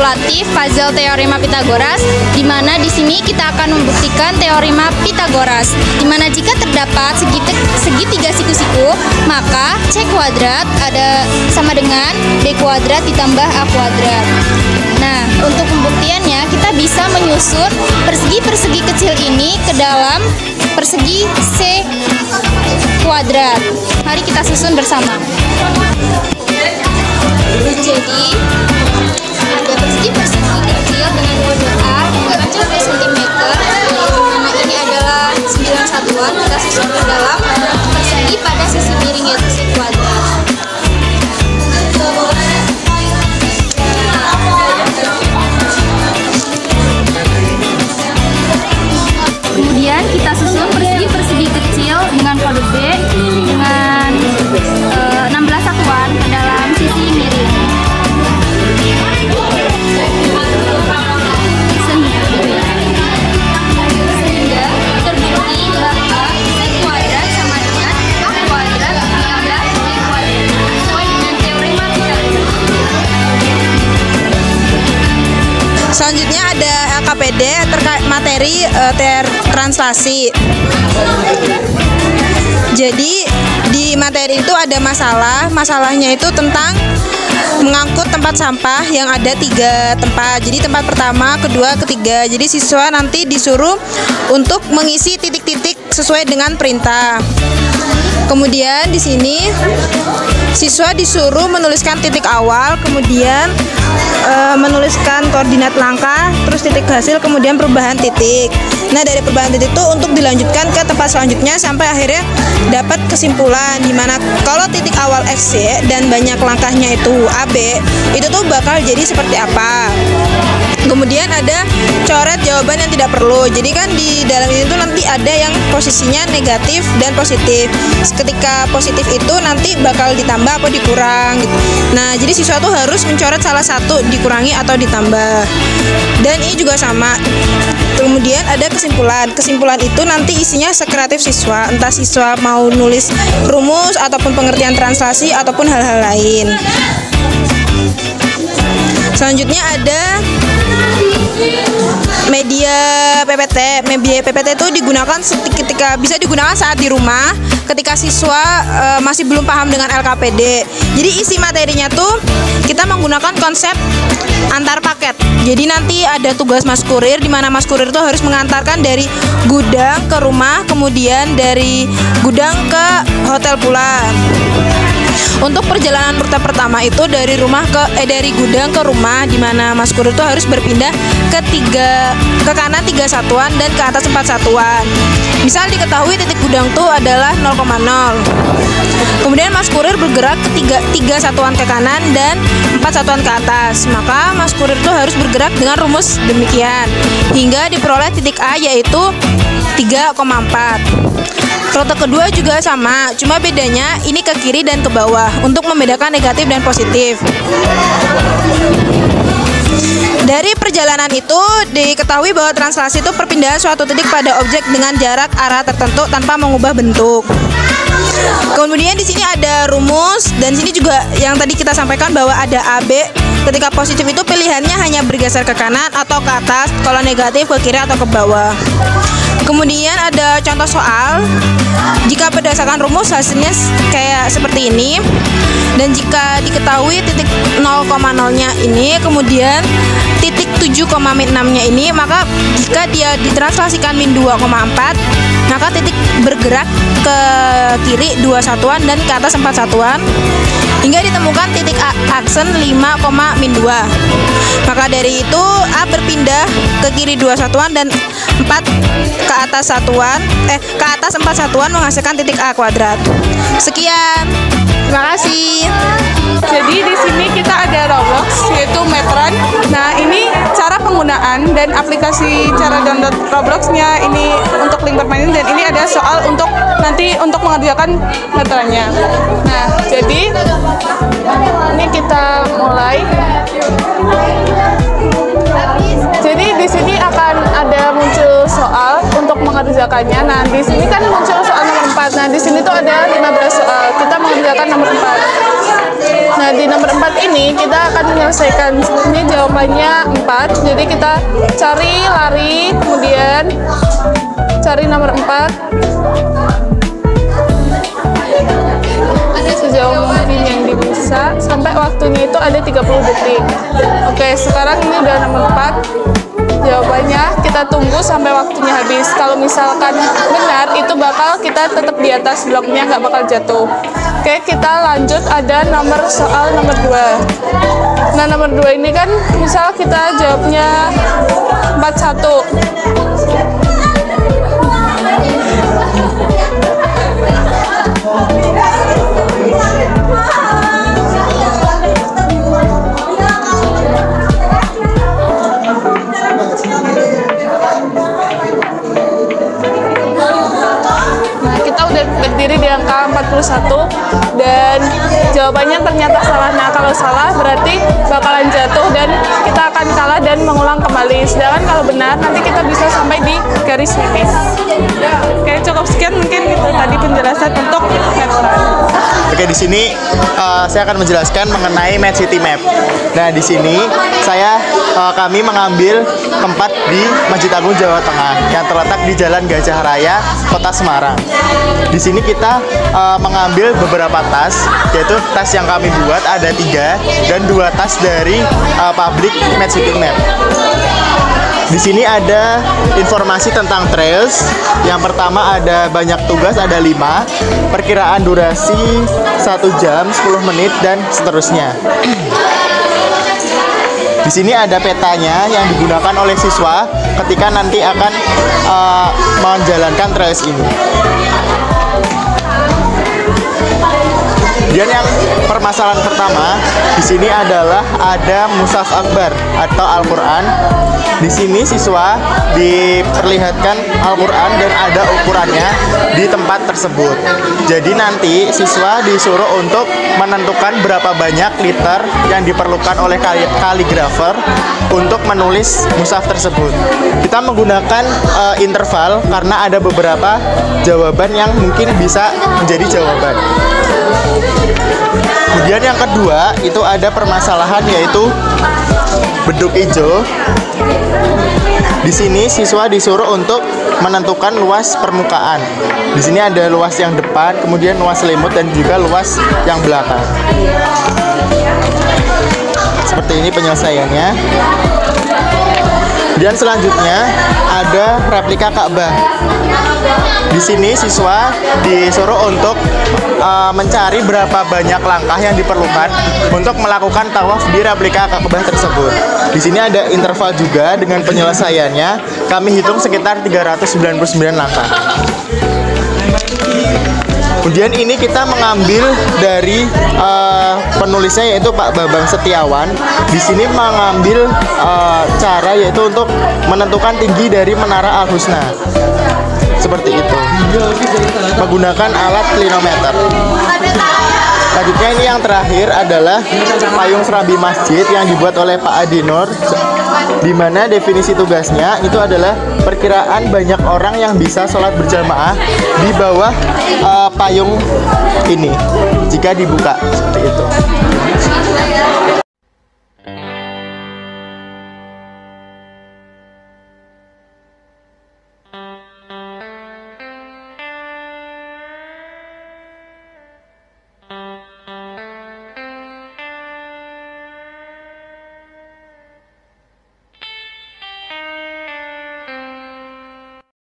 kalkulatif puzzle teorema Pitagoras, di mana di sini kita akan membuktikan teorema Pitagoras, di mana jika terdapat segitiga siku-siku, maka C kuadrat ada sama dengan B kuadrat ditambah A kuadrat. Nah, untuk pembuktiannya kita bisa menyusun persegi-persegi kecil ini ke dalam persegi C kuadrat. Mari kita susun bersama. Jadi, ada persegi-persegi kecil dengan kode A 30 cm, mana ini adalah 9 satuan. Kita susun ke dalam persegi pada sisi miring yaitu C kuadrat. Kemudian kita susun persegi-persegi kecil dengan kode B dengan 16 satuan ke dalam sisi miring. Sehingga terbukti bahwa C kuadrat sama dengan A kuadrat ditambah B kuadrat sesuai dengan teorema Pitagoras. Selanjutnya ada LKPD terkait materi translasi. Jadi di materi itu ada masalahnya itu tentang mengangkut tempat sampah yang ada 3 tempat. Jadi tempat pertama, kedua, ketiga. Jadi siswa nanti disuruh untuk mengisi titik-titik sesuai dengan perintah. Kemudian di sini siswa disuruh menuliskan titik awal, kemudian menuliskan koordinat langkah, terus titik hasil, kemudian perubahan titik. Nah, dari perubahan titik itu untuk dilanjutkan ke tempat selanjutnya sampai akhirnya dapat kesimpulan di mana kalau titik awal X, Y dan banyak langkahnya itu AB, itu tuh bakal jadi seperti apa. Kemudian ada coret jawaban yang tidak perlu. Jadi kan di dalam itu nanti ada yang posisinya negatif dan positif. Ketika positif itu nanti bakal ditambah atau dikurang gitu. Nah, jadi siswa tuh harus mencoret salah satu, dikurangi atau ditambah. Dan ini juga sama. Kemudian ada kesimpulan. Kesimpulan itu nanti isinya sekreatif siswa. Entah siswa mau nulis rumus ataupun pengertian translasi ataupun hal-hal lain. Selanjutnya ada media PPT. Media PPT itu digunakan ketika bisa digunakan saat di rumah ketika siswa masih belum paham dengan LKPD. Jadi isi materinya tuh kita menggunakan konsep antar paket. Jadi nanti ada tugas mas kurir di mana mas kurir itu harus mengantarkan dari gudang ke rumah, kemudian dari gudang ke hotel pula. Untuk perjalanan rute pertama itu dari gudang ke rumah, di mana mas kurir itu harus berpindah ke kanan 3 satuan dan ke atas 4 satuan. Misal diketahui titik gudang itu adalah 0,0. Kemudian mas kurir bergerak ke 3 satuan ke kanan dan 4 satuan ke atas. Maka mas kurir itu harus bergerak dengan rumus demikian hingga diperoleh titik A yaitu 3,4. Rute kedua juga sama, cuma bedanya ini ke kiri dan ke bawah untuk membedakan negatif dan positif. Dari perjalanan itu diketahui bahwa translasi itu perpindahan suatu titik pada objek dengan jarak arah tertentu tanpa mengubah bentuk. Kemudian di sini ada rumus dan sini juga yang tadi kita sampaikan bahwa ada AB. Ketika positif itu pilihannya hanya bergeser ke kanan atau ke atas, kalau negatif ke kiri atau ke bawah. Kemudian ada contoh soal. Jika berdasarkan rumus hasilnya kayak seperti ini. Dan jika diketahui titik 0,0-nya ini, kemudian titik 7,6-nya ini, maka jika dia ditranslasikan min 2,4, maka titik bergerak ke kiri 2 satuan dan ke atas 4 satuan hingga ditemukan titik aksen 5, min 2. Maka dari itu A berpindah ke kiri 2 satuan dan 4 ke atas 4 satuan menghasilkan titik A kuadrat. Sekian. Terima kasih. Jadi di sini kita ada Roblox yaitu Metron. Nah, ini cara penggunaan dan aplikasi cara download Robloxnya ini untuk link permainan, dan ini ada soal untuk nanti untuk mengerjakan Metronnya. Nah, jadi ini kita mulai. Jadi di sini akan ada muncul soal untuk mengerjakannya. Nah, di sini kan muncul soal nomor 4. Nah, di sini tuh ada 15 soal. Kita mengerjakan nomor 4. Nah, Nah, di nomor 4 ini kita akan menyelesaikan. Ini jawabannya 4. Jadi kita cari lari, kemudian cari nomor 4. Sejauh mungkin yang bisa sampai waktunya itu ada 30 detik. Oke, sekarang ini udah nomor 4. Jawabannya kita tunggu sampai waktunya habis. Kalau misalkan benar, itu bakal kita tetap di atas bloknya, nggak bakal jatuh. Oke, kita lanjut, ada soal nomor 2. Nah, nomor 2 ini kan misal kita jawabnya 41. Berdiri di angka 41 dan jawabannya ternyata salah. Nah, kalau salah berarti bakalan jatuh dan kita akan kalah dan mengulang kembali. Sedangkan kalau benar nanti kita bisa sampai di garis finish. Oke, cukup sekian mungkin itu tadi penjelasan untuk meteran. Oke, di sini saya akan menjelaskan mengenai Med City Map. Nah, di sini kami mengambil tempat di Masjid Agung Jawa Tengah yang terletak di Jalan Gajah Raya, Kota Semarang. Di sini kita mengambil beberapa tas, yaitu tas yang kami buat ada 3 dan 2 tas dari pabrik Med City Map. Di sini ada informasi tentang trails. Yang pertama ada banyak tugas, ada 5. Perkiraan durasi 1 jam, 10 menit dan seterusnya. Di sini ada petanya yang digunakan oleh siswa ketika nanti akan menjalankan trails ini. Dan yang permasalahan pertama di sini adalah ada Mushaf Akbar atau Al-Quran. Di sini siswa diperlihatkan Al-Quran dan ada ukurannya di tempat tersebut. Jadi nanti siswa disuruh untuk menentukan berapa banyak liter yang diperlukan oleh kaligrafer untuk menulis mushaf tersebut. Kita menggunakan interval karena ada beberapa jawaban yang mungkin bisa menjadi jawaban. Kemudian yang kedua itu ada permasalahan yaitu beduk hijau. Di sini siswa disuruh untuk menentukan luas permukaan. Di sini ada luas yang depan, kemudian luas selimut dan juga luas yang belakang. Seperti ini penyelesaiannya. Dan selanjutnya ada replika Ka'bah. Di sini siswa disuruh untuk mencari berapa banyak langkah yang diperlukan untuk melakukan tawaf di replika Ka'bah tersebut. Di sini ada interval juga dengan penyelesaiannya. Kami hitung sekitar 399 langkah. Kemudian ini kita mengambil dari penulisnya yaitu Pak Bambang Setiawan. Di sini mengambil cara yaitu untuk menentukan tinggi dari Menara Al-Husna. Seperti itu. Menggunakan alat klinometer. Selanjutnya ini yang terakhir adalah payung serambi masjid yang dibuat oleh Pak Adinur, di mana definisi tugasnya itu adalah perkiraan banyak orang yang bisa sholat berjamaah di bawah payung ini jika dibuka seperti itu.